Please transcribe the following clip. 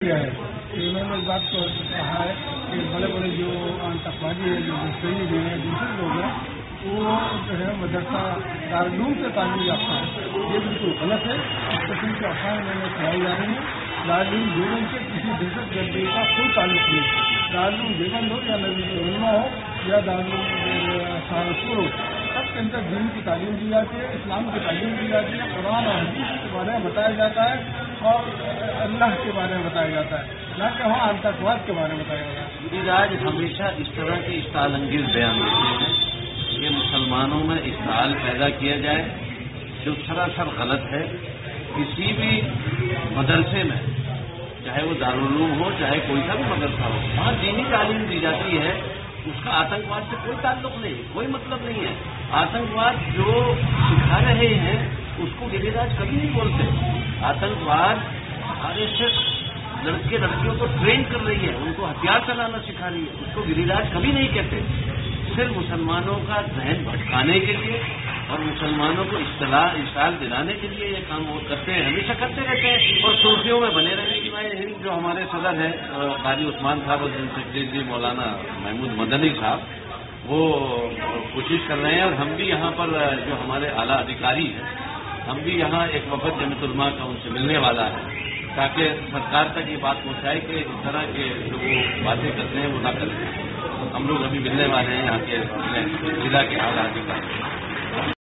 کیا ہے کہ انہوں نے اس بات کو کہا ہے کہ بڑے بڑے جو آتنکوادی ہیں، جو شہید ہیں، دوسرے لوگ ہیں، وہ جو ہے مدرسہ دارالعلوم سے تعلیم یافتہ ہے. یہ بالکل غلط ہے. اس قسم کے افواہیں میں نے پھیلائی جا رہی ہیں. دارالعلوم دیوبند سے کسی دہشت گردی کا کوئی تعلق نہیں. دارالعلوم دیوبند ہو یا نظیر علما ہو یا دارالعلوم سہارنپور ہو، سب کے اندر دین کی تعلیم دی جاتی ہے، اسلام کی تعلیم دی جاتی ہے، قرآن اور حدیث کے بارے میں بتایا جاتا ہے اور اللہ کے بارے میں بتایا جاتا ہے، نہ کہ وہاں آتنکواد کے بارے میں بتایا جاتا ہے. گری راج ہمیشہ اس طرح کے اشتعال انگیز بیان دیتے ہیں کہ مسلمانوں میں اشتعال پیدا کیا جائے، جو سراسر غلط ہے. کسی بھی مدرسے میں، چاہے وہ دارالعلوم ہو چاہے کوئی سا بھی مدرسہ ہو، وہاں دینی تعلیم دی جاتی ہے. اس کا آتنکواد سے کوئی تعلق نہیں، کوئی مطلب نہیں ہے. آتنکواد جو سکھا رہے ہیں اس کو گری راج کبھی نہیں بولتے. آتنکواد RSS لڑکے لڑکیوں کو ٹرین کر رہی ہے، ان کو ہتھیار چلانا سکھا رہی ہے، اس کو گری راج کبھی نہیں کہتے. صرف مسلمانوں کا ذہن بھٹکانے کے لیے اور مسلمانوں کو اشتعال دلانے کے لیے یہ کام وہ کرتے ہیں، ہمیشہ کرتے رہتے ہیں اور صوفیوں میں بنے رہنے کی بھائی. ہند جو ہمارے صدر ہیں قاری عثمان صاحب اور سیکرٹری مولانا محمود مدنی صاحب، وہ کوشش کر رہے ہیں اور ہم بھی یہاں پر جو ہمارے اعلیٰ ادھیکاری ہیں، ہم بھی یہاں ایک وفد جمیعت علماء کا ان سے ملنے والا ہے تاکہ سرکار تک یہ بات پہنچائے کہ اس طرح کے جو وہ باتیں کرتے ہیں وہ نہ کریں. ہم لوگ ابھی ملنے والے ہیں یہاں کے ضلع کے اعلیٰ ادھیکاری.